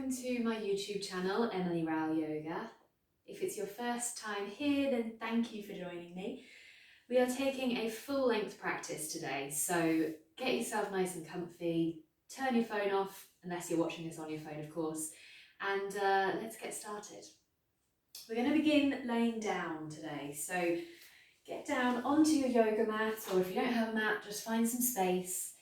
welcome to my YouTube channel, Emily Rowell Yoga. If it's your first time here, then thank you for joining me. We are taking a full-length practice today, so get yourself nice and comfy, turn your phone off, unless you're watching this on your phone, of course, and let's get started. We're going to begin laying down today, so get down onto your yoga mat, or if you don't have a mat, just find some space.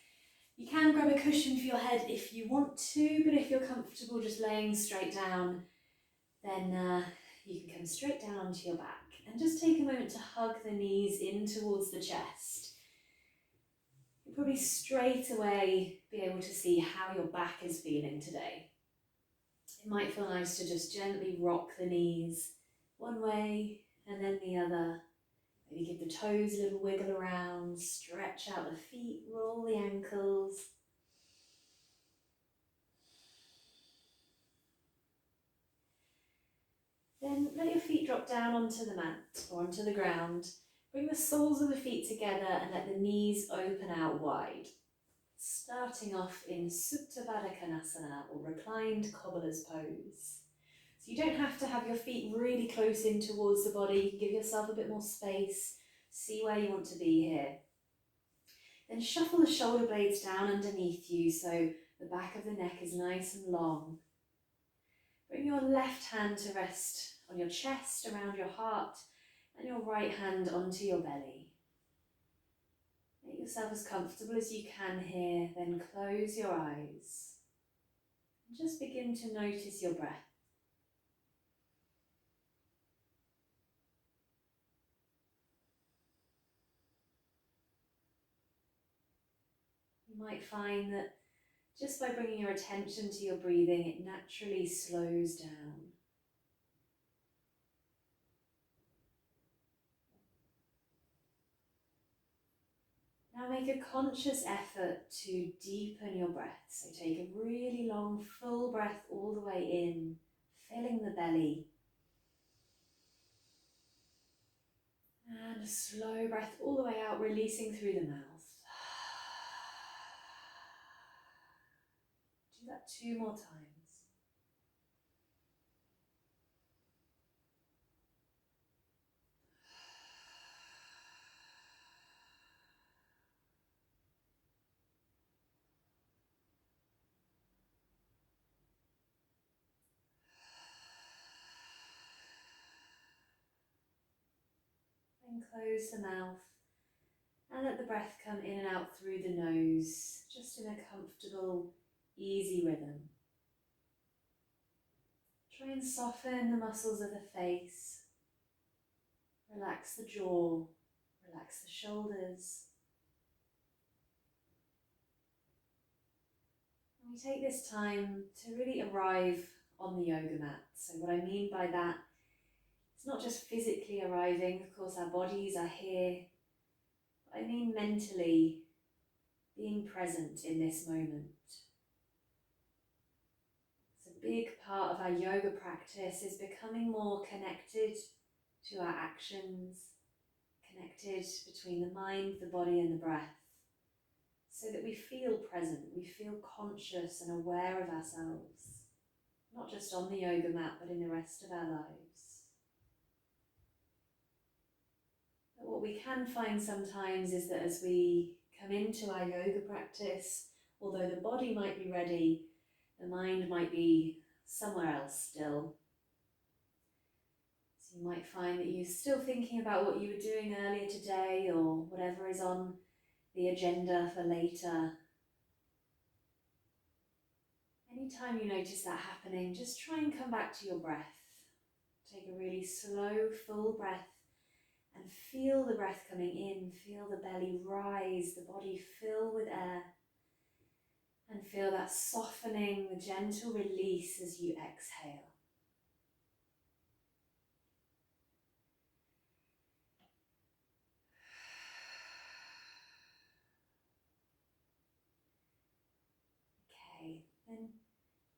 You can grab a cushion for your head if you want to, but if you're comfortable just laying straight down, then you can come straight down onto your back and just take a moment to hug the knees in towards the chest. You'll probably straight away be able to see how your back is feeling today. It might feel nice to just gently rock the knees one way and then the other. Maybe give the toes a little wiggle around, stretch out the feet, roll the ankles. Then let your feet drop down onto the mat or onto the ground. Bring the soles of the feet together and let the knees open out wide. Starting off in Supta Baddha Konasana or reclined cobbler's pose. So you don't have to have your feet really close in towards the body. You can give yourself a bit more space. See where you want to be here. Then shuffle the shoulder blades down underneath you so the back of the neck is nice and long. Bring your left hand to rest on your chest, around your heart, and your right hand onto your belly. Make yourself as comfortable as you can here, then close your eyes. And just begin to notice your breath. You might find that just by bringing your attention to your breathing, it naturally slows down. Now make a conscious effort to deepen your breath. So take a really long, full breath all the way in, filling the belly. And a slow breath all the way out, releasing through the mouth. Do that 2 more times. And close the mouth and let the breath come in and out through the nose, just in a comfortable, easy rhythm. Try and soften the muscles of the face. Relax the jaw, relax the shoulders. And we take this time to really arrive on the yoga mat. So what I mean by that, it's not just physically arriving, of course our bodies are here, but I mean mentally being present in this moment. It's a big part of our yoga practice is becoming more connected to our actions, connected between the mind, the body and the breath, so that we feel present, we feel conscious and aware of ourselves, not just on the yoga mat, but in the rest of our lives. But what we can find sometimes is that as we come into our yoga practice, although the body might be ready, the mind might be somewhere else still. So you might find that you're still thinking about what you were doing earlier today or whatever is on the agenda for later. Anytime you notice that happening, just try and come back to your breath. Take a really slow, full breath and feel the breath coming in, feel the belly rise, the body fill with air, and feel that softening, the gentle release as you exhale. Okay, then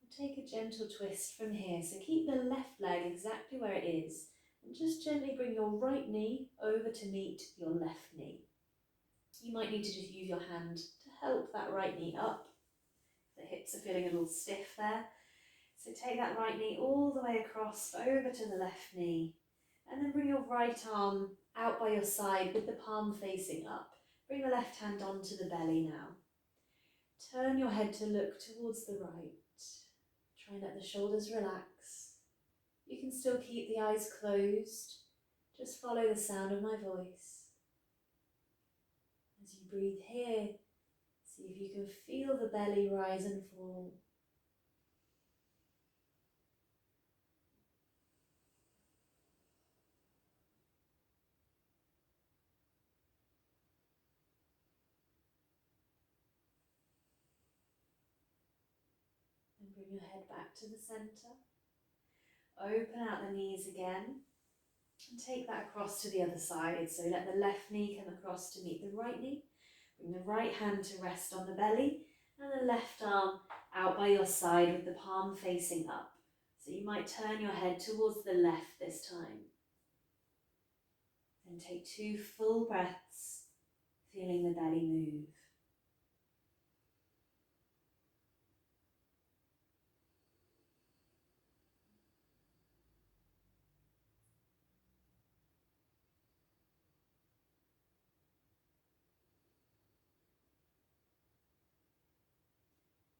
we'll take a gentle twist from here. So keep the left leg exactly where it is and just gently bring your right knee over to meet your left knee. You might need to just use your hand to help that right knee up. The hips are feeling a little stiff there. So take that right knee all the way across over to the left knee, and then bring your right arm out by your side with the palm facing up. Bring the left hand onto the belly now. Turn your head to look towards the right. Try and let the shoulders relax. You can still keep the eyes closed. Just follow the sound of my voice. As you breathe here, see if you can feel the belly rise and fall. And bring your head back to the center. Open out the knees again. And take that across to the other side. So let the left knee come across to meet the right knee. Bring the right hand to rest on the belly. And the left arm out by your side with the palm facing up. So you might turn your head towards the left this time. And take 2 full breaths, feeling the belly move.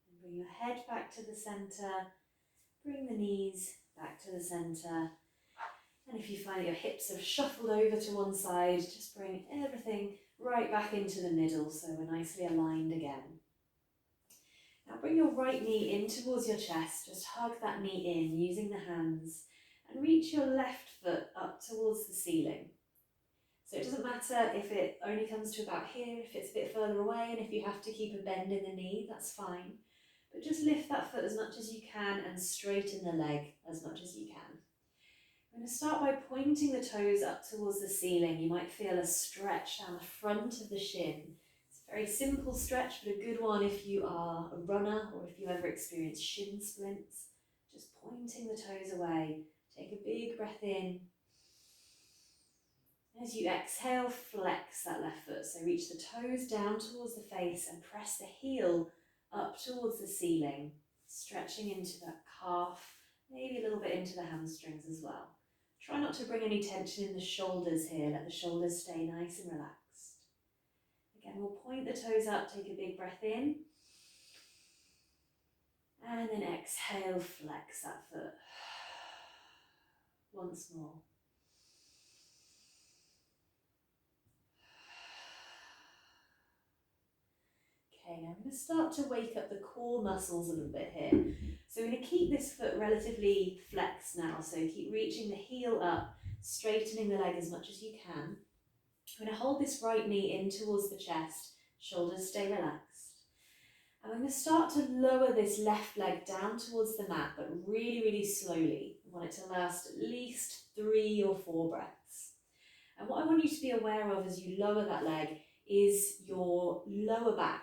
And bring your head back to the center. Bring the knees back to the center. And if you find that your hips have shuffled over to one side, just bring everything right back into the middle so we're nicely aligned again. Now bring your right knee in towards your chest, just hug that knee in using the hands and reach your left foot up towards the ceiling. So it doesn't matter if it only comes to about here, if it's a bit further away, and if you have to keep a bend in the knee, that's fine. But just lift that foot as much as you can and straighten the leg as much as you can. I'm going to start by pointing the toes up towards the ceiling. You might feel a stretch down the front of the shin. It's a very simple stretch, but a good one if you are a runner or if you ever experience shin splints. Just pointing the toes away. Take a big breath in. As you exhale, flex that left foot. So reach the toes down towards the face and press the heel up towards the ceiling, stretching into that calf, maybe a little bit into the hamstrings as well. Try not to bring any tension in the shoulders here. Let the shoulders stay nice and relaxed. Again, we'll point the toes up, take a big breath in. And then exhale, flex that foot. Once more. Okay, now I'm going to start to wake up the core muscles a little bit here. So we're going to keep this foot relatively flexed now. So keep reaching the heel up, straightening the leg as much as you can. I'm going to hold this right knee in towards the chest, shoulders stay relaxed. And I'm going to start to lower this left leg down towards the mat, but really, really slowly. I want it to last at least 3 or 4 breaths. And what I want you to be aware of as you lower that leg is your lower back.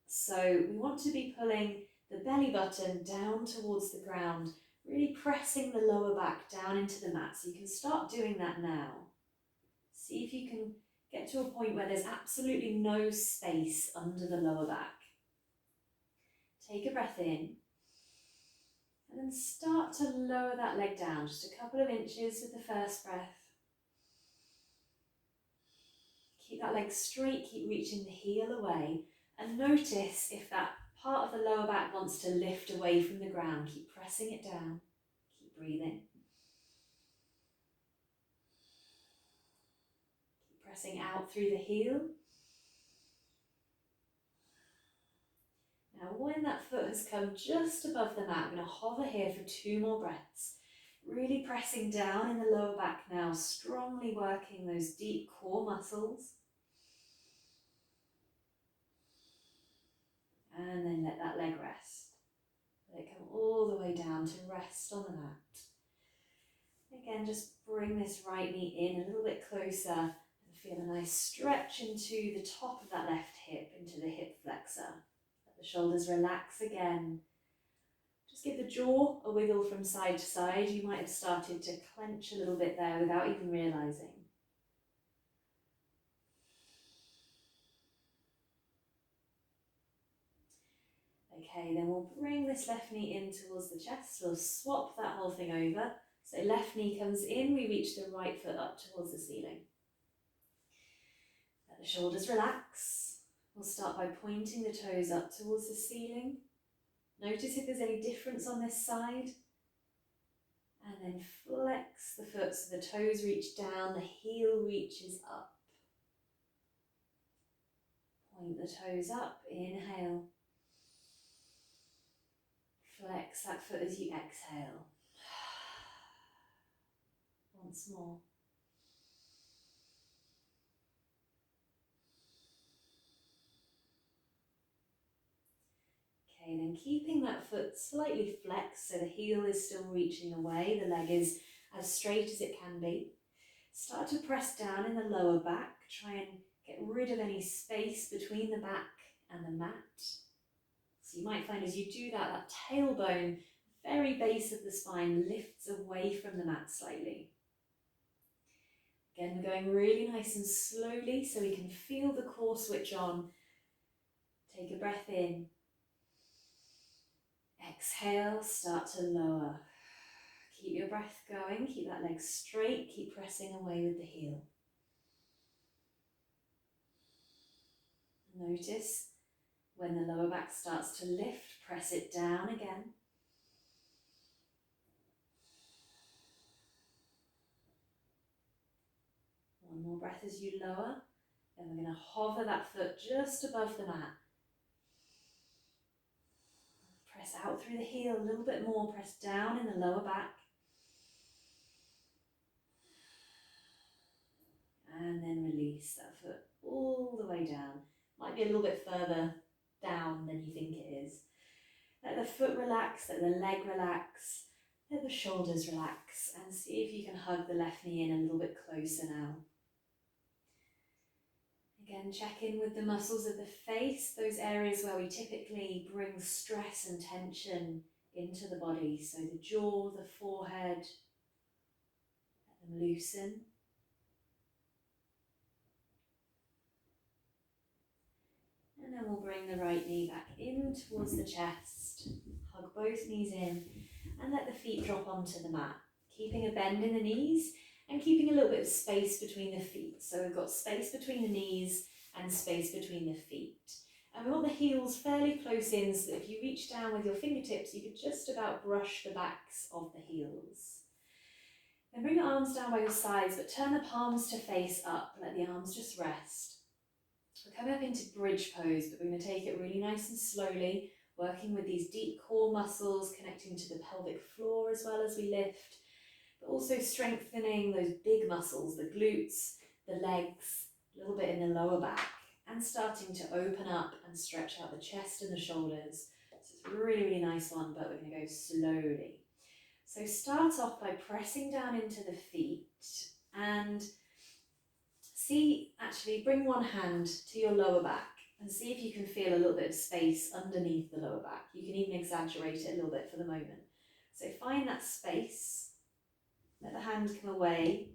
So we want to be pulling the belly button down towards the ground, really pressing the lower back down into the mat. So you can start doing that now. See if you can get to a point where there's absolutely no space under the lower back. Take a breath in and then start to lower that leg down just a couple of inches with the first breath. Keep that leg straight, keep reaching the heel away, and notice if that part of the lower back wants to lift away from the ground. Keep pressing it down, keep breathing. Keep pressing out through the heel. Now when that foot has come just above the mat, I'm going to hover here for 2 more breaths. Really pressing down in the lower back now, strongly working those deep core muscles. And then let that leg rest. Let it come all the way down to rest on the mat. Again, just bring this right knee in a little bit closer and feel a nice stretch into the top of that left hip, into the hip flexor. Let the shoulders relax again. Just give the jaw a wiggle from side to side. You might have started to clench a little bit there without even realizing. Okay, then we'll bring this left knee in towards the chest. We'll swap that whole thing over. So left knee comes in, we reach the right foot up towards the ceiling. Let the shoulders relax. We'll start by pointing the toes up towards the ceiling. Notice if there's any difference on this side. And then flex the foot so the toes reach down, the heel reaches up. Point the toes up, inhale. Flex that foot as you exhale. Once more. Okay, then keeping that foot slightly flexed so the heel is still reaching away, the leg is as straight as it can be. Start to press down in the lower back. Try and get rid of any space between the back and the mat. So you might find as you do that, that tailbone, very base of the spine, lifts away from the mat slightly. Again, we're going really nice and slowly so we can feel the core switch on. Take a breath in. Exhale, start to lower. Keep your breath going, keep that leg straight, keep pressing away with the heel. Notice when the lower back starts to lift, press it down again. One more breath as you lower. Then we're going to hover that foot just above the mat. Press out through the heel a little bit more, press down in the lower back. And then release that foot all the way down. Might be a little bit further down than you think it is. Let the foot relax, let the leg relax, let the shoulders relax, and see if you can hug the left knee in a little bit closer now. Again, check in with the muscles of the face, those areas where we typically bring stress and tension into the body. So the jaw, the forehead, let them loosen. And then we'll bring the right knee back in towards the chest, hug both knees in, and let the feet drop onto the mat, keeping a bend in the knees and keeping a little bit of space between the feet. So we've got space between the knees and space between the feet. And we want the heels fairly close in so that if you reach down with your fingertips, you could just about brush the backs of the heels. Then bring your arms down by your sides, but turn the palms to face up. Let the arms just rest. We're coming up into bridge pose, but we're going to take it really nice and slowly, working with these deep core muscles, connecting to the pelvic floor as well as we lift, but also strengthening those big muscles, the glutes, the legs, a little bit in the lower back, and starting to open up and stretch out the chest and the shoulders. So it's a really, really nice one, but we're going to go slowly. So start off by pressing down into the feet and actually bring one hand to your lower back and see if you can feel a little bit of space underneath the lower back. You can even exaggerate it a little bit for the moment. So find that space, let the hand come away,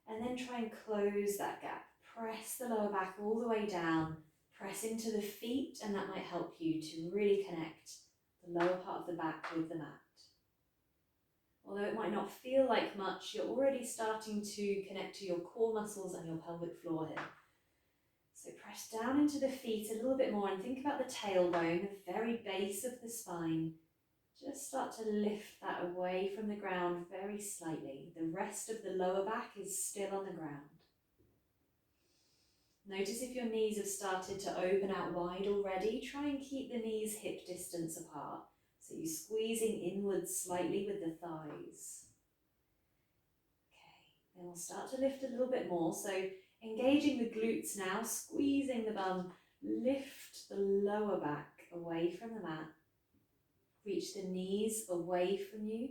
and then try and close that gap. Press the lower back all the way down, press into the feet, and that might help you to really connect the lower part of the back with the mat. Although it might not feel like much, you're already starting to connect to your core muscles and your pelvic floor here. So press down into the feet a little bit more and think about the tailbone, the very base of the spine. Just start to lift that away from the ground very slightly. The rest of the lower back is still on the ground. Notice if your knees have started to open out wide already. Try and keep the knees hip distance apart. So you're squeezing inwards slightly with the thighs. Okay, then we'll start to lift a little bit more. So engaging the glutes now, squeezing the bum, lift the lower back away from the mat. Reach the knees away from you.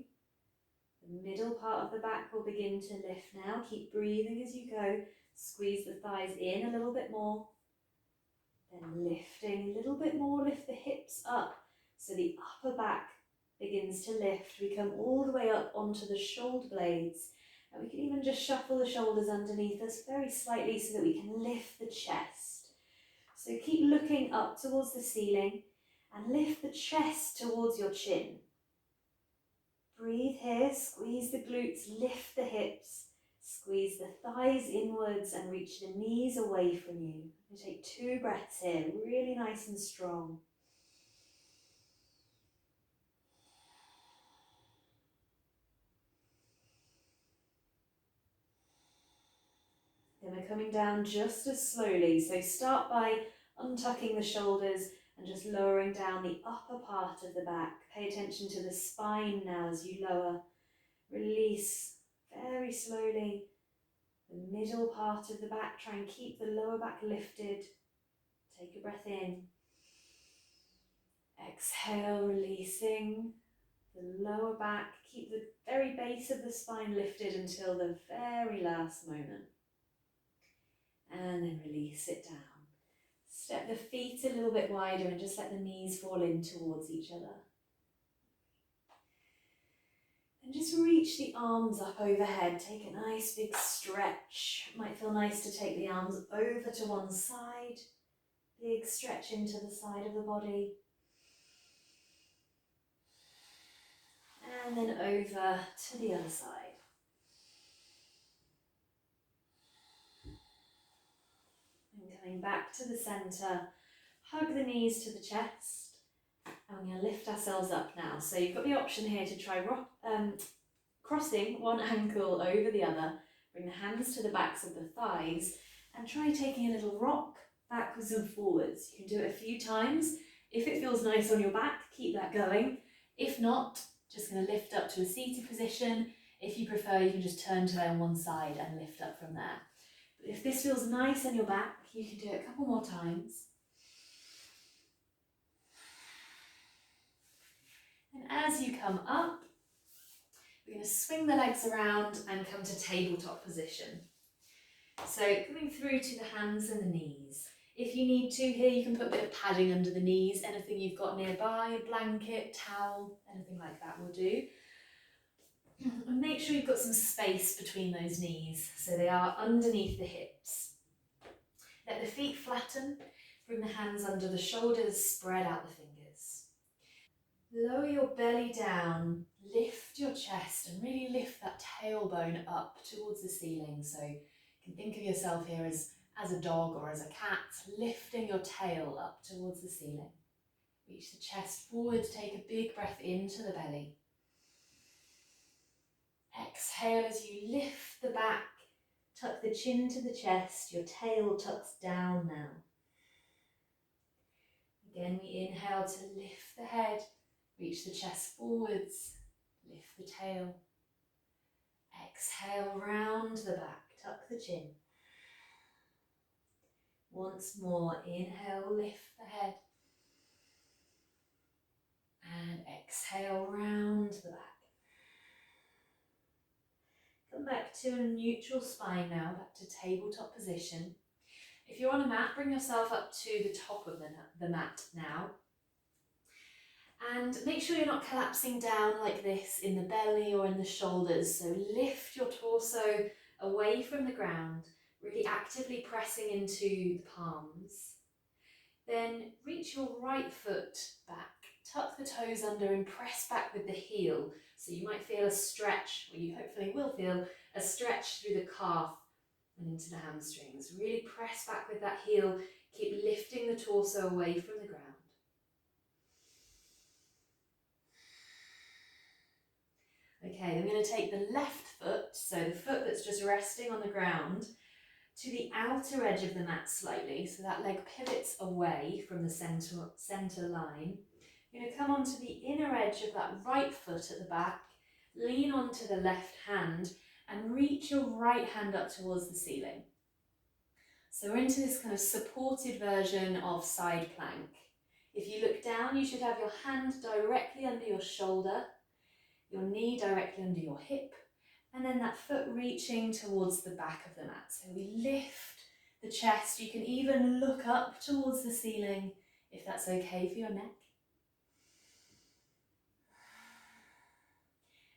The middle part of the back will begin to lift now. Keep breathing as you go. Squeeze the thighs in a little bit more. Then lifting a little bit more, lift the hips up. So the upper back begins to lift. We come all the way up onto the shoulder blades. And we can even just shuffle the shoulders underneath us very slightly so that we can lift the chest. So keep looking up towards the ceiling. and lift the chest towards your chin. Breathe here, squeeze the glutes, lift the hips, squeeze the thighs inwards and reach the knees away from you. You take 2 breaths here, really nice and strong. Then we're coming down just as slowly, so start by untucking the shoulders and just lowering down the upper part of the back. Pay attention to the spine now as you lower. Release very slowly the middle part of the back. Try and keep the lower back lifted. Take a breath in. Exhale, releasing the lower back. Keep the very base of the spine lifted until the very last moment. And then release it down. Step the feet a little bit wider and just let the knees fall in towards each other. And just reach the arms up overhead. Take a nice big stretch. It might feel nice to take the arms over to one side. Big stretch into the side of the body. And then over to the other side. And coming back to the centre, hug the knees to the chest. And we're going to lift ourselves up now. So you've got the option here to try crossing one ankle over the other. Bring the hands to the backs of the thighs and try taking a little rock backwards and forwards. You can do it a few times. If it feels nice on your back, keep that going. If not, just going to lift up to a seated position. If you prefer, you can just turn to lay on one side and lift up from there. But if this feels nice on your back, you can do it a couple more times. And as you come up, we're going to swing the legs around and come to tabletop position. So coming through to the hands and the knees. If you need to here, you can put a bit of padding under the knees, anything you've got nearby, a blanket, towel, anything like that will do. And make sure you've got some space between those knees so they are underneath the hips. Let the feet flatten, bring the hands under the shoulders, spread out the fingers. Lower your belly down, lift your chest and really lift that tailbone up towards the ceiling. So you can think of yourself here as a dog or as a cat, lifting your tail up towards the ceiling. Reach the chest forward, take a big breath into the belly. Exhale as you lift the back, tuck the chin to the chest, your tail tucks down now. Again, we inhale to lift the head, reach the chest forwards, lift the tail. Exhale, round the back, tuck the chin. Once more, inhale, lift the head. And exhale, round the back. Come back to a neutral spine now, back to tabletop position. If you're on a mat, bring yourself up to the top of the mat now. And make sure you're not collapsing down like this in the belly or in the shoulders. So lift your torso away from the ground, really actively pressing into the palms. Then reach your right foot back, tuck the toes under and press back with the heel. So you might feel a stretch, or you hopefully will feel a stretch through the calf and into the hamstrings. Really press back with that heel, keep lifting the torso away from the ground. Okay, I'm going to take the left foot, so the foot that's just resting on the ground, to the outer edge of the mat slightly, so that leg pivots away from the center line. You're going to come onto the inner edge of that right foot at the back, lean onto the left hand, and reach your right hand up towards the ceiling. So we're into this kind of supported version of side plank. If you look down, you should have your hand directly under your shoulder, your knee directly under your hip, and then that foot reaching towards the back of the mat. So we lift the chest. You can even look up towards the ceiling if that's okay for your neck.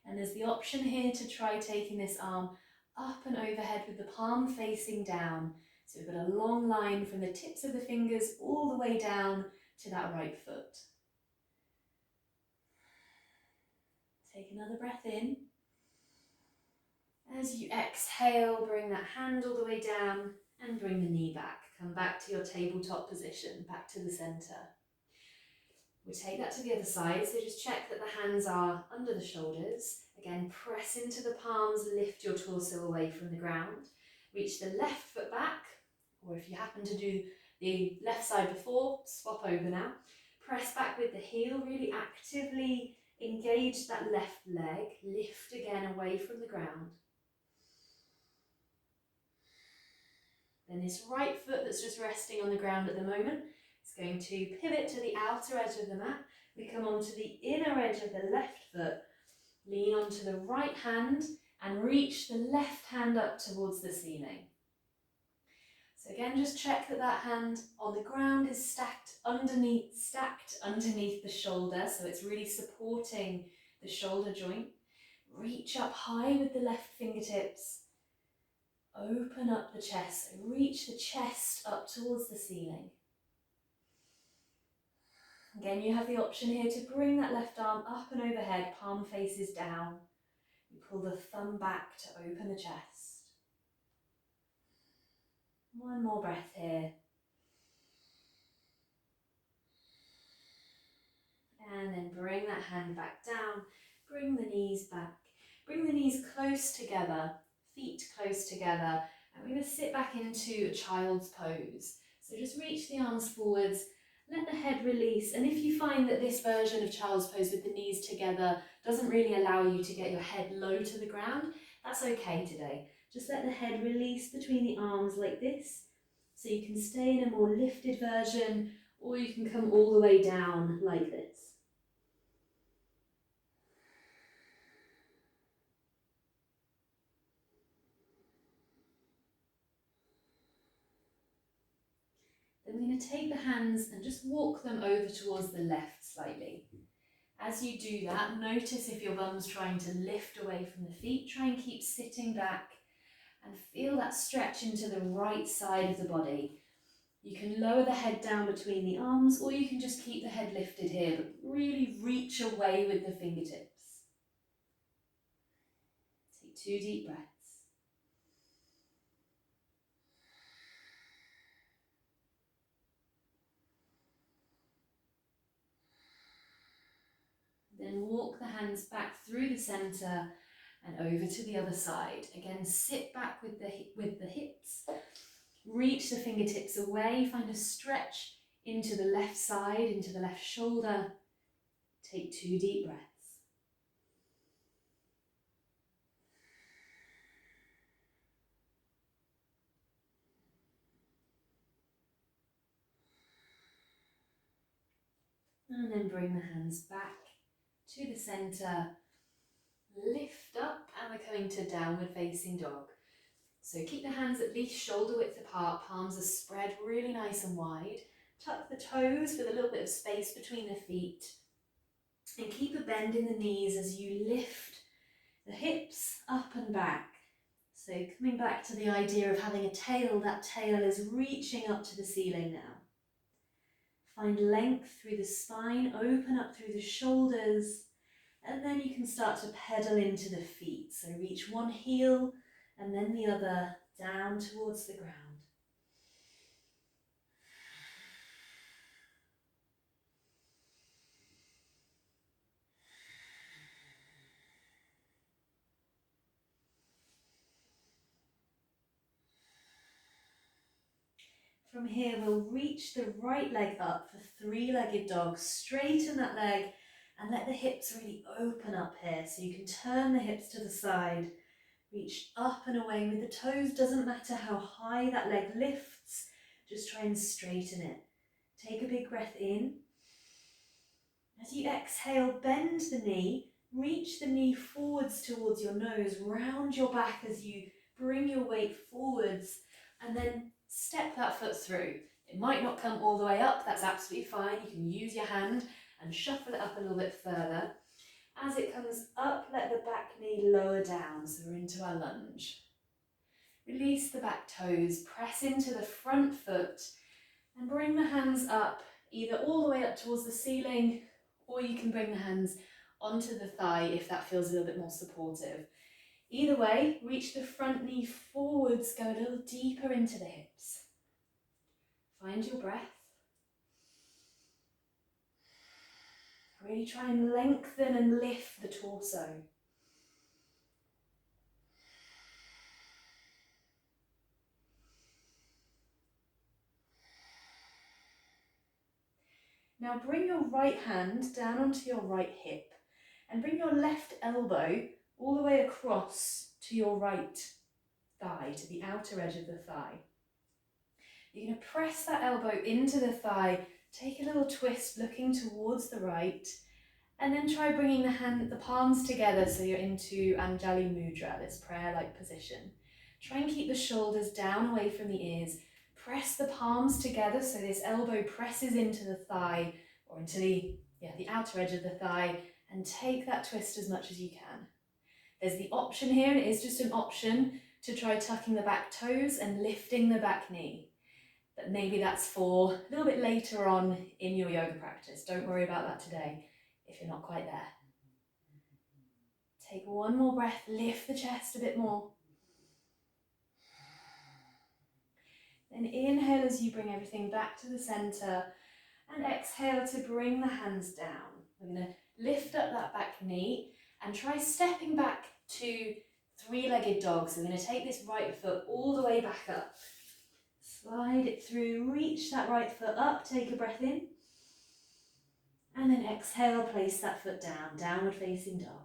And there's the option here to try taking this arm up and overhead with the palm facing down. So we've got a long line from the tips of the fingers all the way down to that right foot. Take another breath in. As you exhale, bring that hand all the way down and bring the knee back. Come back to your tabletop position, back to the center. We'll take that to the other side, so just check that the hands are under the shoulders. Again, press into the palms, lift your torso away from the ground. Reach the left foot back, or if you happen to do the left side before, swap over now. Press back with the heel, really actively engage that left leg. Lift again away from the ground. Then this right foot that's just resting on the ground at the moment is going to pivot to the outer edge of the mat. We come onto the inner edge of the left foot. Lean onto the right hand and reach the left hand up towards the ceiling. So again, just check that that hand on the ground is stacked underneath the shoulder, so it's really supporting the shoulder joint. Reach up high with the left fingertips. Open up the chest, so reach the chest up towards the ceiling. Again, you have the option here to bring that left arm up and overhead, palm faces down. You pull the thumb back to open the chest. One more breath here. And then bring that hand back down, bring the knees back. Bring the knees close together, feet close together, and we're going to sit back into a child's pose. So just reach the arms forwards, let the head release, and if you find that this version of child's pose with the knees together doesn't really allow you to get your head low to the ground, that's okay today. Just let the head release between the arms like this, so you can stay in a more lifted version, or you can come all the way down like this. Then we're going to take the hands and just walk them over towards the left slightly. As you do that, notice if your bum's trying to lift away from the feet. Try and keep sitting back and feel that stretch into the right side of the body. You can lower the head down between the arms, or you can just keep the head lifted here, but really reach away with the fingertips. Take 2 deep breaths. Then walk the hands back through the center and over to the other side. Again, sit back with the hips. Reach the fingertips away. Find a stretch into the left side, into the left shoulder. Take 2 deep breaths. And then bring the hands back to the center. Lift up, and we're coming to downward facing dog. So keep the hands at least shoulder width apart, palms are spread really nice and wide. Tuck the toes with a little bit of space between the feet. And keep a bend in the knees as you lift the hips up and back. So coming back to the idea of having a tail, that tail is reaching up to the ceiling now. Find length through the spine, open up through the shoulders, and then you can start to pedal into the feet. So reach one heel and then the other down towards the ground. From here, we'll reach the right leg up for 3-legged dog. Straighten that leg and let the hips really open up here. So you can turn the hips to the side. Reach up and away with the toes. Doesn't matter how high that leg lifts. Just try and straighten it. Take a big breath in. As you exhale, bend the knee. Reach the knee forwards towards your nose. Round your back as you bring your weight forwards. And then step that foot through. It might not come all the way up, that's absolutely fine. You can use your hand and shuffle it up a little bit further. As it comes up, let the back knee lower down, so we're into our lunge. Release the back toes, press into the front foot, and bring the hands up, either all the way up towards the ceiling, or you can bring the hands onto the thigh if that feels a little bit more supportive. Either way, reach the front knee forwards, go a little deeper into the hips. Find your breath. Really try and lengthen and lift the torso. Now bring your right hand down onto your right hip and bring your left elbow all the way across to your right thigh, to the outer edge of the thigh. You're going to press that elbow into the thigh, take a little twist looking towards the right, and then try bringing the palms together so you're into Anjali Mudra, this prayer-like position. Try and keep the shoulders down away from the ears. Press the palms together so this elbow presses into the thigh or into the outer edge of the thigh, and take that twist as much as you can. There's the option here, and it is just an option, to try tucking the back toes and lifting the back knee. But maybe that's for a little bit later on in your yoga practice. Don't worry about that today if you're not quite there. Take one more breath, lift the chest a bit more. Then inhale as you bring everything back to the center, and exhale to bring the hands down. We're going to lift up that back knee and try stepping back to three-legged dog. So we're going to take this right foot all the way back up. Slide it through, reach that right foot up, take a breath in. And then exhale, place that foot down, downward facing dog.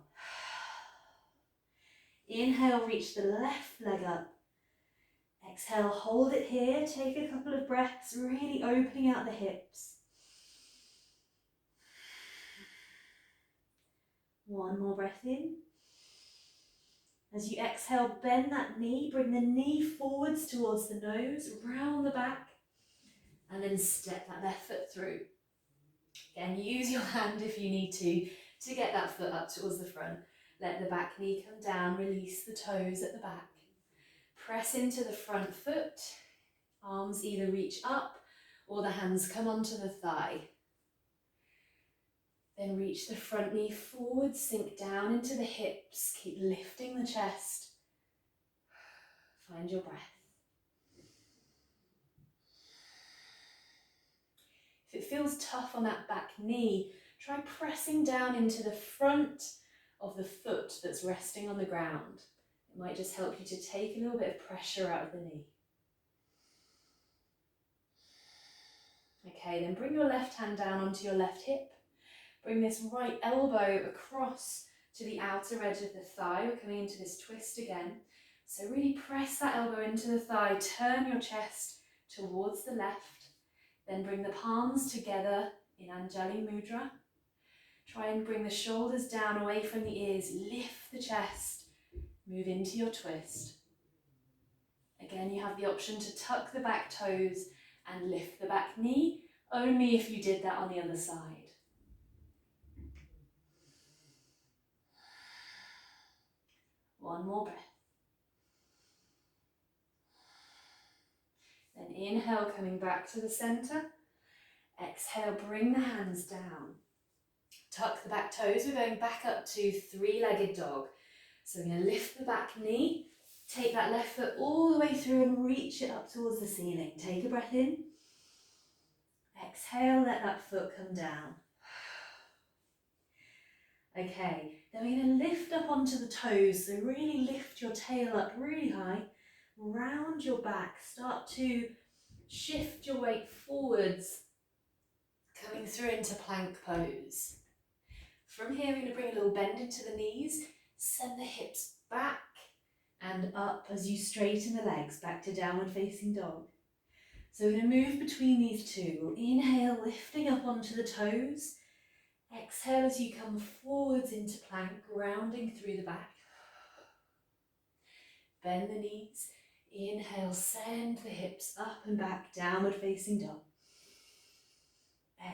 Inhale, reach the left leg up. Exhale, hold it here, take a couple of breaths, really opening out the hips. One more breath in. As you exhale, bend that knee, bring the knee forwards towards the nose, round the back, and then step that left foot through. Again, use your hand if you need to get that foot up towards the front. Let the back knee come down, release the toes at the back. Press into the front foot, arms either reach up or the hands come onto the thigh. Then reach the front knee forward, sink down into the hips, keep lifting the chest. Find your breath. If it feels tough on that back knee, try pressing down into the front of the foot that's resting on the ground. It might just help you to take a little bit of pressure out of the knee. Okay, then bring your left hand down onto your left hip. Bring this right elbow across to the outer edge of the thigh. We're coming into this twist again. So really press that elbow into the thigh, turn your chest towards the left. Then bring the palms together in Anjali Mudra. Try and bring the shoulders down away from the ears, lift the chest, move into your twist. Again, you have the option to tuck the back toes and lift the back knee, only if you did that on the other side. One more breath. Then inhale, coming back to the center. Exhale, bring the hands down. Tuck the back toes. We're going back up to three-legged dog. So we're going to lift the back knee, take that left foot all the way through and reach it up towards the ceiling. Take a breath in. Exhale, let that foot come down. Okay, then we're going to lift up onto the toes. So really lift your tail up really high. Round your back. Start to shift your weight forwards, coming through into plank pose. From here, we're going to bring a little bend into the knees, send the hips back and up as you straighten the legs back to downward facing dog. So we're going to move between these two. We'll inhale, lifting up onto the toes. Exhale as you come forwards into plank, rounding through the back. Bend the knees. Inhale, send the hips up and back, downward facing dog.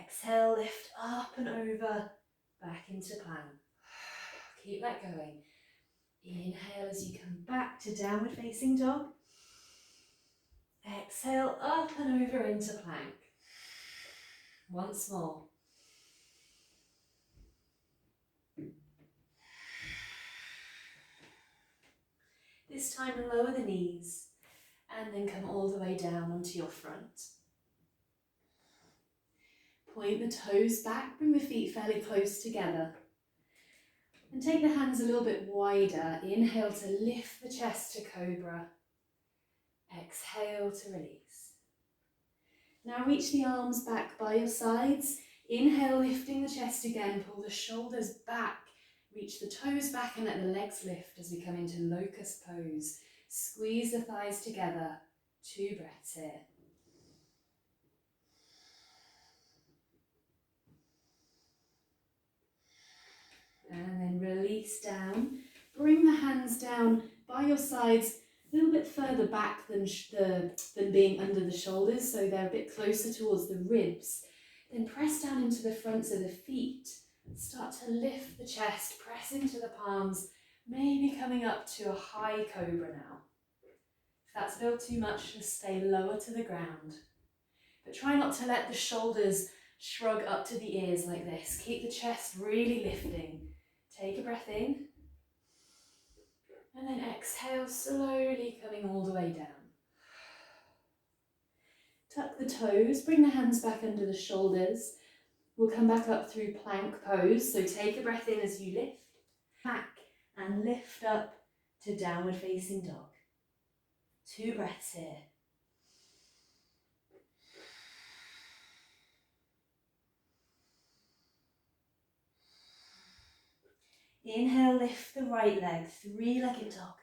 Exhale, lift up and over, back into plank. Keep that going. Inhale as you come back to downward facing dog. Exhale, up and over into plank. Once more. This time lower the knees and then come all the way down onto your front. Point the toes back, bring the feet fairly close together. And take the hands a little bit wider. Inhale to lift the chest to cobra. Exhale to release. Now reach the arms back by your sides. Inhale, lifting the chest again. Pull the shoulders back. Reach the toes back and let the legs lift as we come into locust pose. Squeeze the thighs together. 2 breaths here. And then release down. Bring the hands down by your sides, a little bit further back than being under the shoulders, so they're a bit closer towards the ribs. Then press down into the fronts of the feet. Start to lift the chest, press into the palms, maybe coming up to a high cobra now. If that's a little too much, just stay lower to the ground. But try not to let the shoulders shrug up to the ears like this. Keep the chest really lifting. Take a breath in. And then exhale, slowly coming all the way down. Tuck the toes, bring the hands back under the shoulders. We'll come back up through plank pose. So take a breath in as you lift. Back and lift up to downward facing dog. 2 breaths here. Inhale, lift the right leg, 3-legged dog.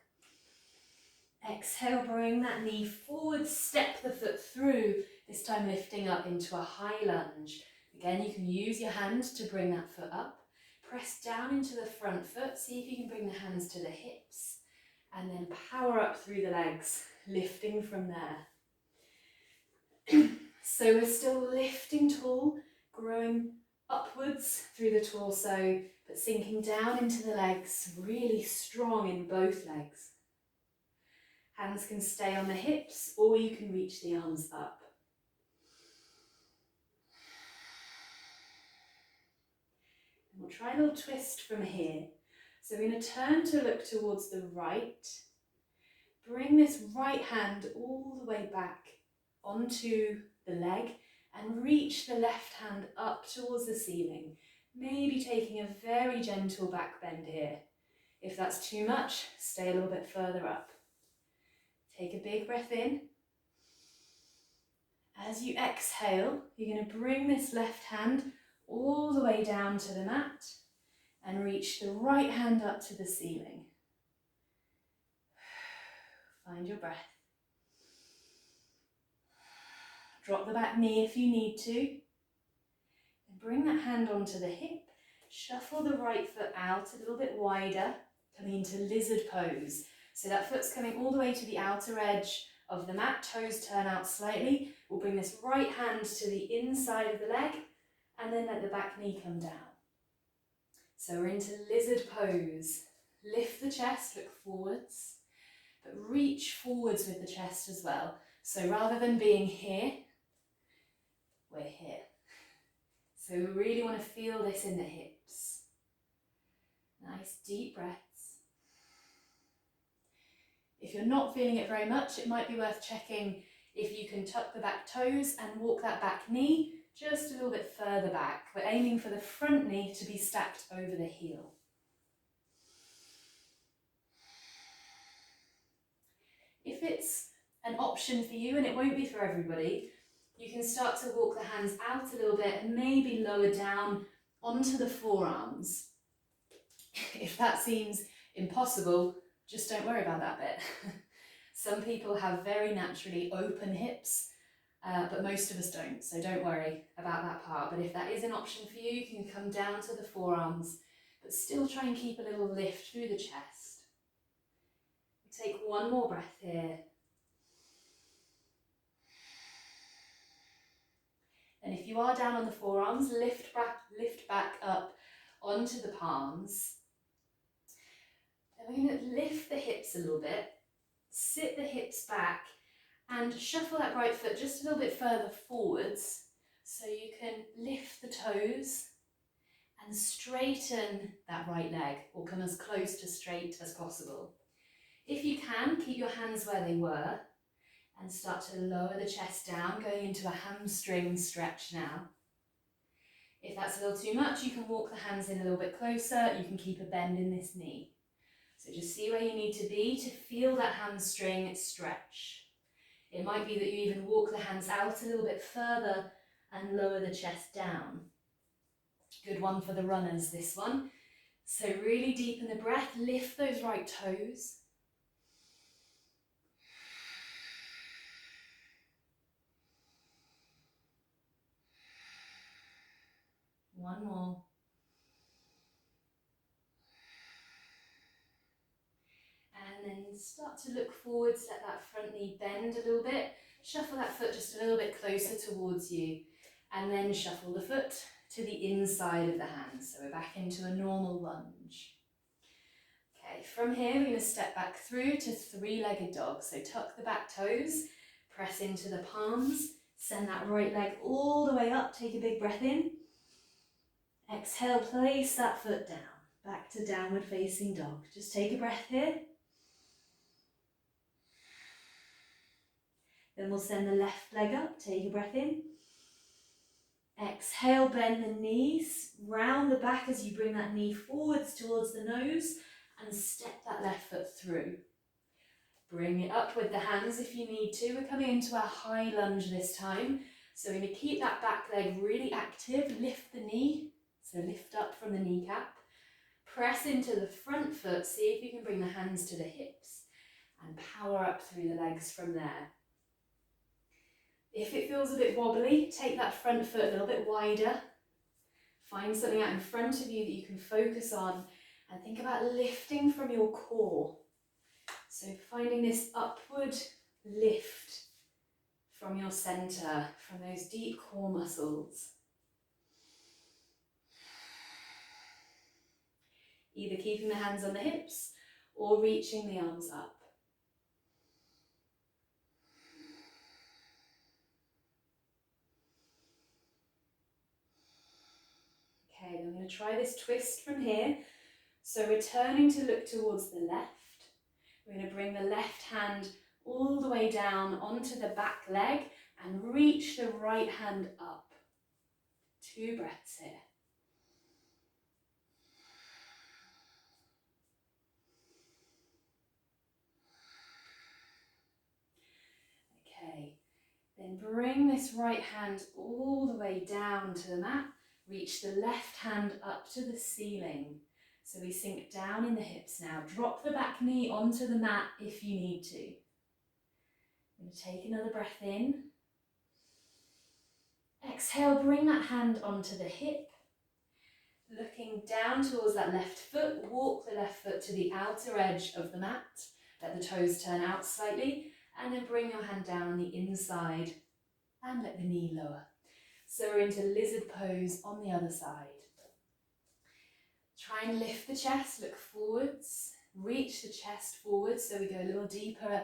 Exhale, bring that knee forward, step the foot through, this time lifting up into a high lunge. Again, you can use your hand to bring that foot up. Press down into the front foot, see if you can bring the hands to the hips, and then power up through the legs, lifting from there. So we're still lifting tall, growing upwards through the torso, but sinking down into the legs, really strong in both legs. Hands can stay on the hips, or you can reach the arms up. And we'll try a little twist from here. So we're going to turn to look towards the right. Bring this right hand all the way back onto the leg and reach the left hand up towards the ceiling. Maybe taking a very gentle back bend here. If that's too much, stay a little bit further up. Take a big breath in. As you exhale, you're going to bring this left hand all the way down to the mat and reach the right hand up to the ceiling. Find your breath. Drop the back knee if you need to. And bring that hand onto the hip. Shuffle the right foot out a little bit wider, coming into lizard pose. So that foot's coming all the way to the outer edge of the mat, toes turn out slightly. We'll bring this right hand to the inside of the leg and then let the back knee come down. So we're into lizard pose. Lift the chest, look forwards, but reach forwards with the chest as well. So rather than being here, we're here. So we really want to feel this in the hips. Nice deep breaths. If you're not feeling it very much, it might be worth checking if you can tuck the back toes and walk that back knee just a little bit further back. We're aiming for the front knee to be stacked over the heel. If it's an option for you, and it won't be for everybody, you can start to walk the hands out a little bit and maybe lower down onto the forearms. If that seems impossible, just don't worry about that bit. Some people have very naturally open hips, but most of us don't, so don't worry about that part. But if that is an option for you, you can come down to the forearms, but still try and keep a little lift through the chest. Take one more breath here. And if you are down on the forearms, lift back up onto the palms. Then we're going to lift the hips a little bit, sit the hips back and shuffle that right foot just a little bit further forwards so you can lift the toes and straighten that right leg, or come as close to straight as possible. If you can, keep your hands where they were and start to lower the chest down, going into a hamstring stretch now. If that's a little too much, you can walk the hands in a little bit closer. You can keep a bend in this knee. So just see where you need to be to feel that hamstring stretch. It might be that you even walk the hands out a little bit further and lower the chest down. Good one for the runners, this one. So really deepen the breath, lift those right toes. One more. And then start to look forwards, let that front knee bend a little bit. Shuffle that foot just a little bit closer towards you. And then shuffle the foot to the inside of the hand. So we're back into a normal lunge. Okay, from here we're going to step back through to three-legged dog. So tuck the back toes, press into the palms, send that right leg all the way up, take a big breath in. Exhale, place that foot down, back to downward facing dog. Just take a breath here. Then we'll send the left leg up, take a breath in. Exhale, bend the knees, round the back as you bring that knee forwards towards the nose and step that left foot through. Bring it up with the hands if you need to. We're coming into our high lunge this time. So we're going to keep that back leg really active, lift the knee, so lift up from the kneecap. Press into the front foot, see if you can bring the hands to the hips and power up through the legs from there. If it feels a bit wobbly, take that front foot a little bit wider. Find something out in front of you that you can focus on and think about lifting from your core. So finding this upward lift from your center, from those deep core muscles. Either keeping the hands on the hips or reaching the arms up. Okay, then I'm going to try this twist from here. So we're turning to look towards the left. We're going to bring the left hand all the way down onto the back leg and reach the right hand up. 2 breaths here. Okay, then bring this right hand all the way down to the mat. Reach the left hand up to the ceiling. So we sink down in the hips now. Drop the back knee onto the mat if you need to. I'm going to take another breath in. Exhale, bring that hand onto the hip. Looking down towards that left foot, walk the left foot to the outer edge of the mat. Let the toes turn out slightly, and then bring your hand down on the inside and let the knee lower. So we're into lizard pose on the other side. Try and lift the chest, look forwards, reach the chest forwards so we go a little deeper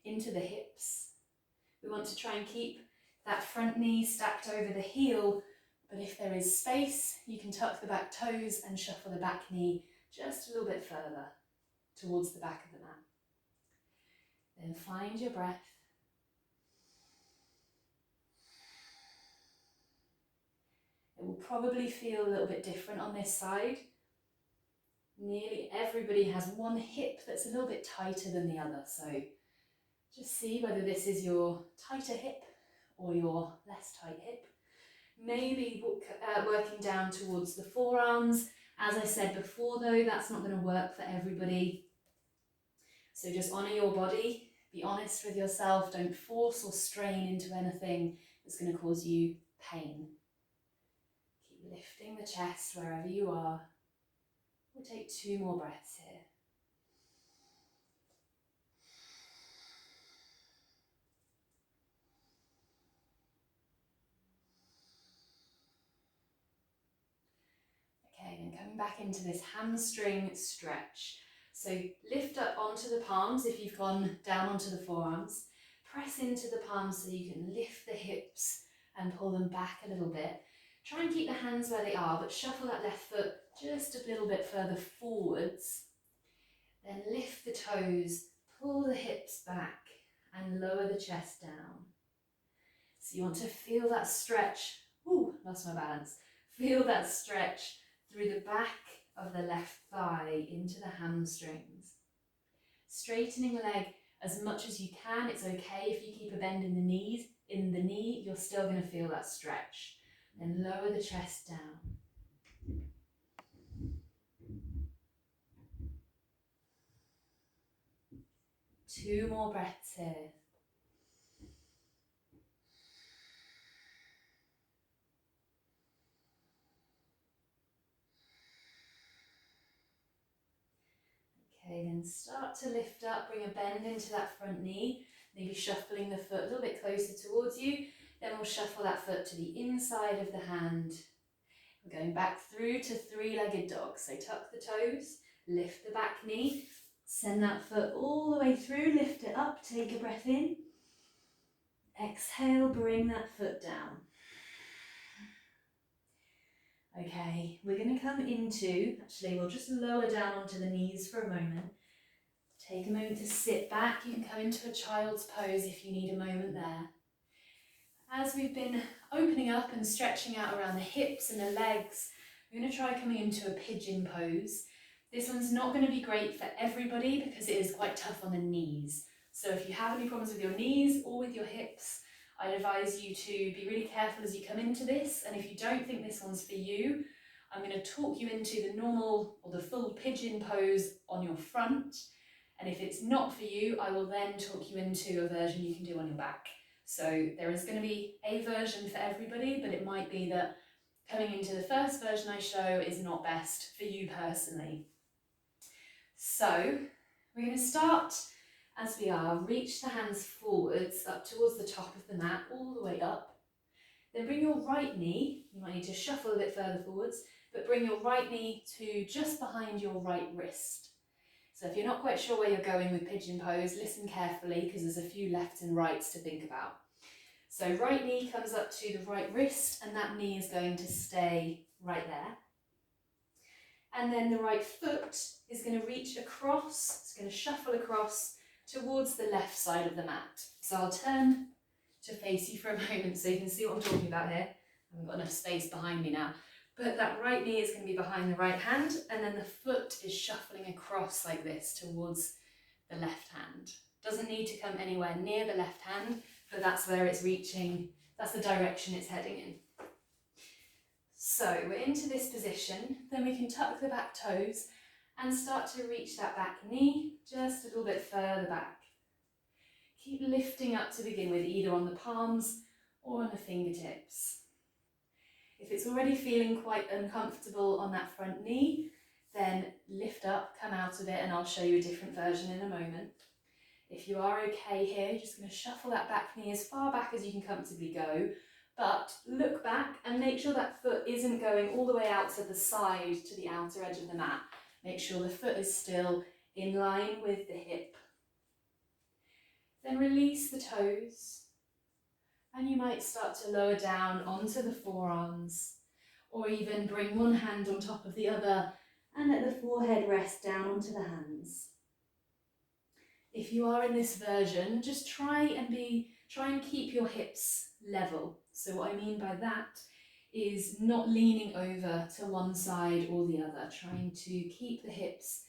into the hips. We want to try and keep that front knee stacked over the heel, but if there is space, you can tuck the back toes and shuffle the back knee just a little bit further towards the back of the mat. Then find your breath. It will probably feel a little bit different on this side. Nearly everybody has one hip that's a little bit tighter than the other, so just see whether this is your tighter hip or your less tight hip. Maybe working down towards the forearms. As I said before though, that's not going to work for everybody. So just honour your body, be honest with yourself, don't force or strain into anything that's going to cause you pain. Keep lifting the chest wherever you are. We'll take 2 more breaths here. Okay, then coming back into this hamstring stretch. So lift up onto the palms if you've gone down onto the forearms. Press into the palms so you can lift the hips and pull them back a little bit. Try and keep the hands where they are, but shuffle that left foot just a little bit further forwards. Then lift the toes, pull the hips back and lower the chest down. So you want to feel that stretch. Ooh, lost my balance. Feel that stretch through the back of the left thigh into the hamstrings. Straightening the leg as much as you can. It's okay if you keep a bend in the knees. In the knee, you're still going to feel that stretch. Then lower the chest down. Two more breaths here. Okay, then start to lift up, bring a bend into that front knee, maybe shuffling the foot a little bit closer towards you. Then we'll shuffle that foot to the inside of the hand. We're going back through to three-legged dog. So tuck the toes, lift the back knee, send that foot all the way through, lift it up, take a breath in. Exhale, bring that foot down. Okay, we're going to come into, actually we'll just lower down onto the knees for a moment. Take a moment to sit back. You can come into a child's pose if you need a moment there. As we've been opening up and stretching out around the hips and the legs, we're going to try coming into a pigeon pose. This one's not going to be great for everybody because it is quite tough on the knees. So if you have any problems with your knees or with your hips, I'd advise you to be really careful as you come into this. And if you don't think this one's for you, I'm going to talk you into the normal or the full pigeon pose on your front. And if it's not for you, I will then talk you into a version you can do on your back. So there is going to be a version for everybody, but it might be that coming into the first version I show is not best for you personally. So we're going to start as we are. Reach the hands forwards up towards the top of the mat, all the way up. Then bring your right knee, you might need to shuffle a bit further forwards, but bring your right knee to just behind your right wrist. So if you're not quite sure where you're going with pigeon pose, listen carefully because there's a few lefts and rights to think about. So right knee comes up to the right wrist and that knee is going to stay right there. And then the right foot is going to reach across, it's going to shuffle across towards the left side of the mat. So I'll turn to face you for a moment so you can see what I'm talking about here. I haven't got enough space behind me now. But that right knee is going to be behind the right hand and then the foot is shuffling across like this towards the left hand. Doesn't need to come anywhere near the left hand, but that's where it's reaching, that's the direction it's heading in. So we're into this position, then we can tuck the back toes and start to reach that back knee just a little bit further back. Keep lifting up to begin with, either on the palms or on the fingertips. If it's already feeling quite uncomfortable on that front knee, then lift up, come out of it, and I'll show you a different version in a moment. If you are okay here, you're just going to shuffle that back knee as far back as you can comfortably go, but look back and make sure that foot isn't going all the way out to the side, to the outer edge of the mat. Make sure the foot is still in line with the hip. Then release the toes. And you might start to lower down onto the forearms, or even bring one hand on top of the other and let the forehead rest down onto the hands. If you are in this version, just try and keep your hips level. So what I mean by that is not leaning over to one side or the other, trying to keep the hips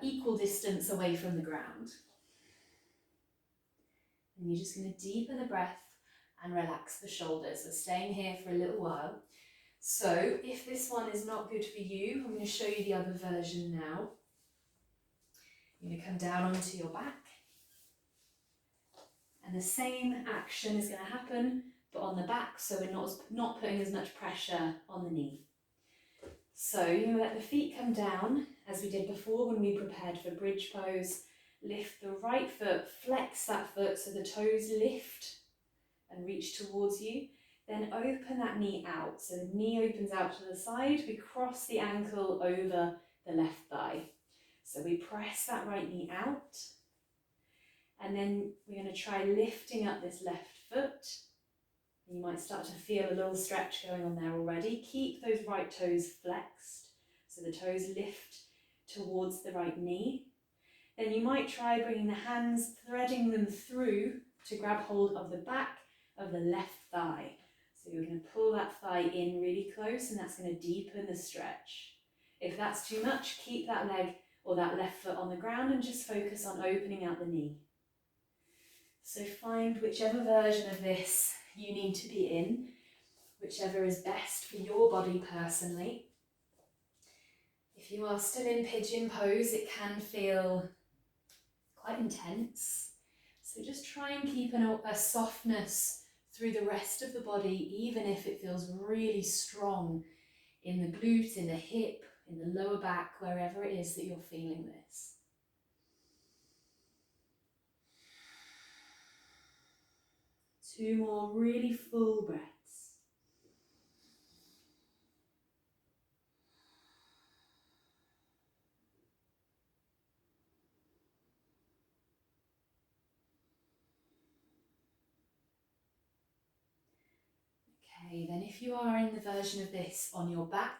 equal distance away from the ground. And you're just going to deepen the breath and relax the shoulders. So staying here for a little while. So if this one is not good for you, I'm going to show you the other version now. You're going to come down onto your back. And the same action is going to happen, but on the back, so we're not putting as much pressure on the knee. So you're going to let the feet come down, as we did before when we prepared for bridge pose. Lift the right foot, flex that foot so the toes lift and reach towards you. Then open that knee out. So the knee opens out to the side. We cross the ankle over the left thigh. So we press that right knee out. And then we're going to try lifting up this left foot. You might start to feel a little stretch going on there already. Keep those right toes flexed. So the toes lift towards the right knee. Then you might try bringing the hands, threading them through to grab hold of the back of the left thigh. So you're going to pull that thigh in really close, and that's going to deepen the stretch. If that's too much, keep that leg or that left foot on the ground and just focus on opening out the knee. So find whichever version of this you need to be in, whichever is best for your body personally. If you are still in pigeon pose, it can feel quite intense. So just try and keep a softness through the rest of the body, even if it feels really strong in the glute, in the hip, in the lower back, wherever it is that you're feeling this. Two more really full breaths. Okay, then if you are in the version of this on your back,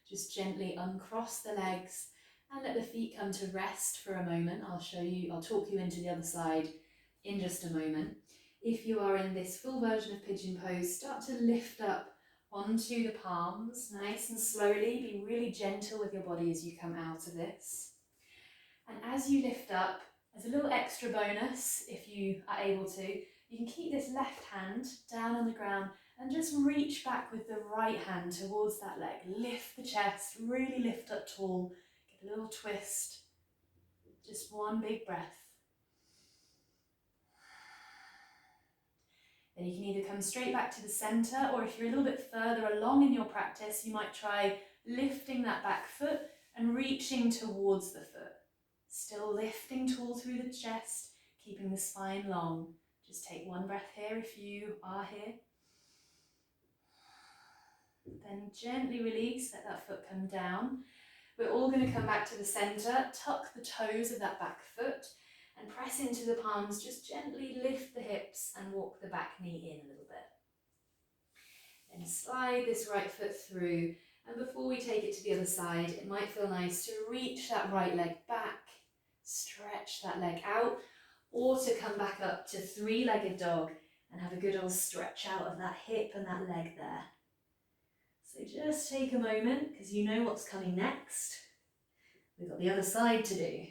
just gently uncross the legs and let the feet come to rest for a moment. I'll talk you into the other side in just a moment. If you are in this full version of pigeon pose, start to lift up onto the palms, nice and slowly. Be really gentle with your body as you come out of this. And as you lift up, as a little extra bonus, if you are able to, you can keep this left hand down on the ground and just reach back with the right hand towards that leg. Lift the chest, really lift up tall, get a little twist. Just one big breath. Then you can either come straight back to the centre, or if you're a little bit further along in your practice, you might try lifting that back foot and reaching towards the foot. Still lifting tall through the chest, keeping the spine long. Just take one breath here if you are here. Then gently release, let that foot come down. We're all going to come back to the centre, tuck the toes of that back foot and press into the palms. Just gently lift the hips and walk the back knee in a little bit. Then slide this right foot through, and before we take it to the other side, it might feel nice to reach that right leg back, stretch that leg out, or to come back up to three-legged dog and have a good old stretch out of that hip and that leg there. So just take a moment, because you know what's coming next. We've got the other side to do.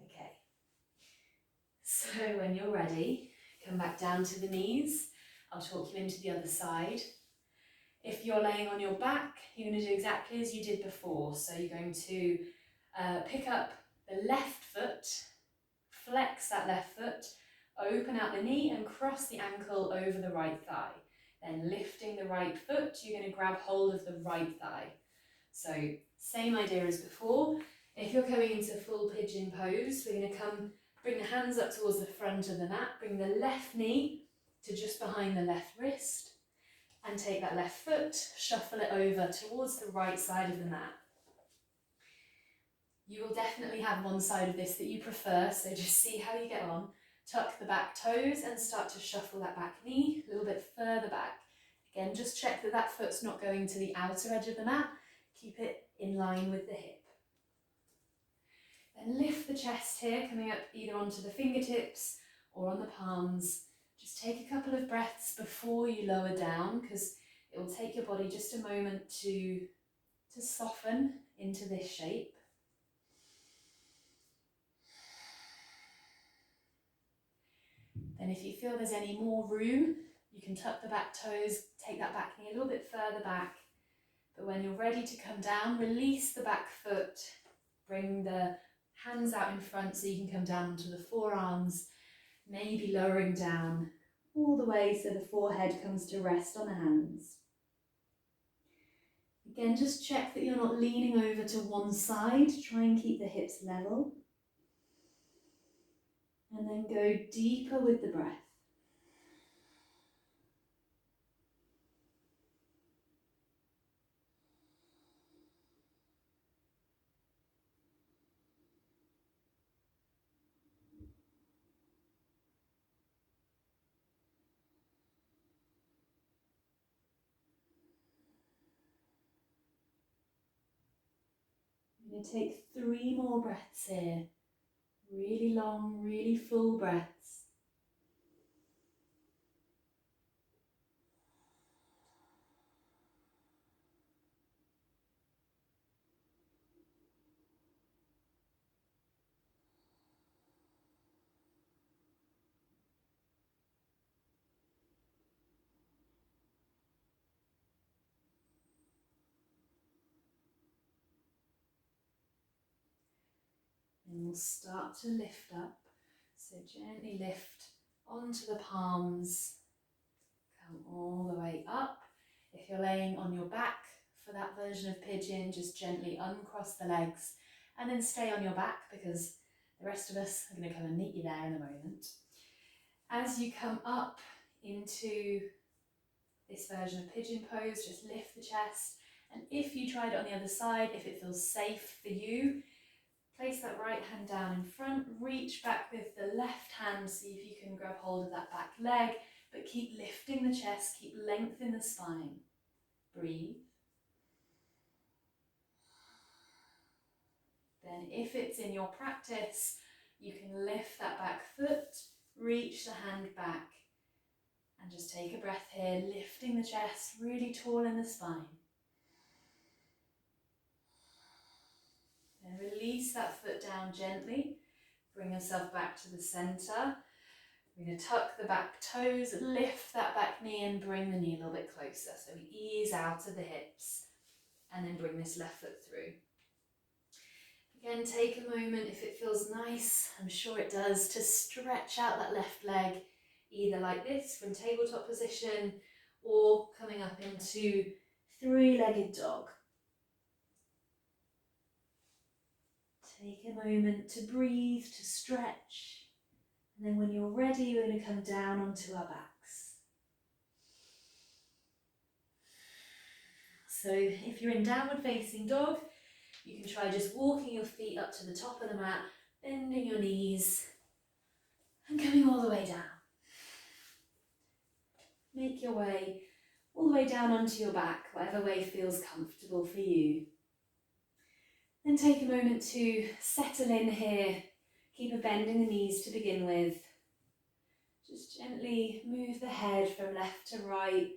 Okay. So when you're ready, come back down to the knees. I'll talk you into the other side. If you're laying on your back, you're going to do exactly as you did before. So you're going to pick up the left foot, flex that left foot, open out the knee and cross the ankle over the right thigh. Then lifting the right foot, you're going to grab hold of the right thigh. So same idea as before. If you're going into full pigeon pose, we're going to bring the hands up towards the front of the mat, bring the left knee to just behind the left wrist, and take that left foot, shuffle it over towards the right side of the mat. You will definitely have one side of this that you prefer, so just see how you get on. Tuck the back toes and start to shuffle that back knee a little bit further back. Again, just check that that foot's not going to the outer edge of the mat. Keep it in line with the hip. Then lift the chest here, coming up either onto the fingertips or on the palms. Just take a couple of breaths before you lower down, because it will take your body just a moment to soften into this shape. Then if you feel there's any more room, you can tuck the back toes, take that back knee a little bit further back. But when you're ready to come down, release the back foot, bring the hands out in front so you can come down onto the forearms, maybe lowering down all the way so the forehead comes to rest on the hands. Again, just check that you're not leaning over to one side, try and keep the hips level. And then go deeper with the breath. And We're going to take 3 more breaths here. Really long, really full breaths. And we'll start to lift up. So gently lift onto the palms. Come all the way up. If you're laying on your back for that version of pigeon, just gently uncross the legs and then stay on your back, because the rest of us are going to come and meet you there in a moment. As you come up into this version of pigeon pose, just lift the chest. And if you tried it on the other side, if it feels safe for you, place that right hand down in front, reach back with the left hand, see if you can grab hold of that back leg, but keep lifting the chest, keep length in the spine. Breathe. Then if it's in your practice, you can lift that back foot, reach the hand back, and just take a breath here, lifting the chest, really tall in the spine. Then release that foot down gently, bring yourself back to the center. We're going to tuck the back toes, lift that back knee and bring the knee a little bit closer. So we ease out of the hips and then bring this left foot through. Again, take a moment, if it feels nice, I'm sure it does, to stretch out that left leg, either like this from tabletop position or coming up into 3-legged dog. Take a moment to breathe, to stretch, and then when you're ready, we're going to come down onto our backs. So if you're in downward facing dog, you can try just walking your feet up to the top of the mat, bending your knees, and coming all the way down. Make your way all the way down onto your back, whatever way feels comfortable for you. Then take a moment to settle in here. Keep a bend in the knees to begin with. Just gently move the head from left to right.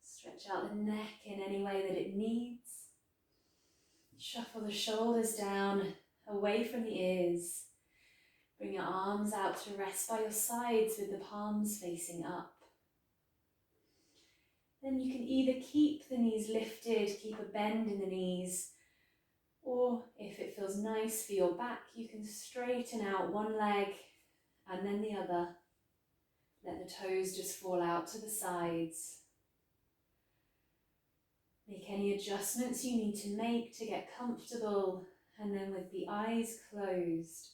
Stretch out the neck in any way that it needs. Shuffle the shoulders down, away from the ears. Bring your arms out to rest by your sides with the palms facing up. Then you can either keep the knees lifted, keep a bend in the knees, or if it feels nice for your back, you can straighten out one leg and then the other. Let the toes just fall out to the sides. Make any adjustments you need to make to get comfortable, and then with the eyes closed,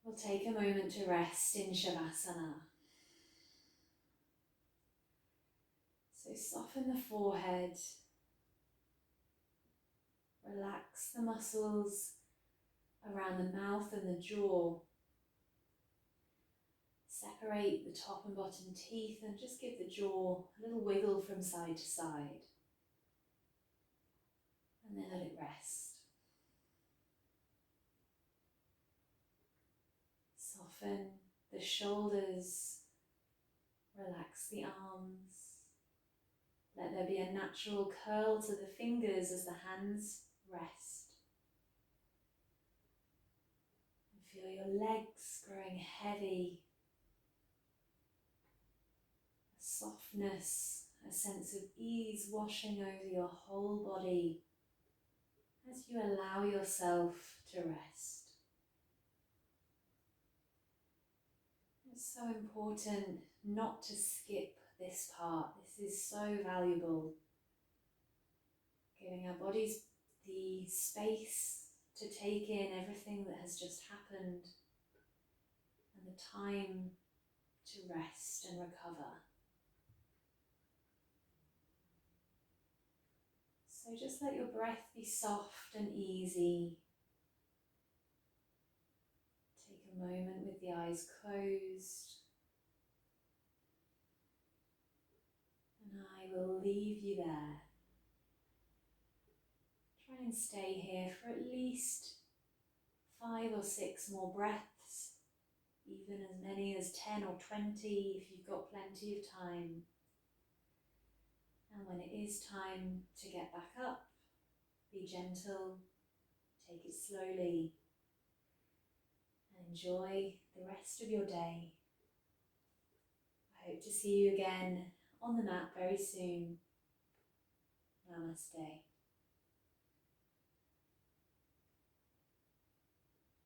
we'll take a moment to rest in Shavasana. So soften the forehead. Relax the muscles around the mouth and the jaw. Separate the top and bottom teeth and just give the jaw a little wiggle from side to side. And then let it rest. Soften the shoulders. Relax the arms. Let there be a natural curl to the fingers as the hands rest. And feel your legs growing heavy. A softness, a sense of ease washing over your whole body as you allow yourself to rest. It's so important not to skip this part. This is so valuable. Giving our bodies the space to take in everything that has just happened and the time to rest and recover. So just let your breath be soft and easy. Take a moment with the eyes closed. And I will leave you there. Try and stay here for at least 5 or 6 more breaths, even as many as 10 or 20 if you've got plenty of time. And when it is time to get back up, be gentle, take it slowly, and enjoy the rest of your day. I hope to see you again on the mat very soon. Namaste.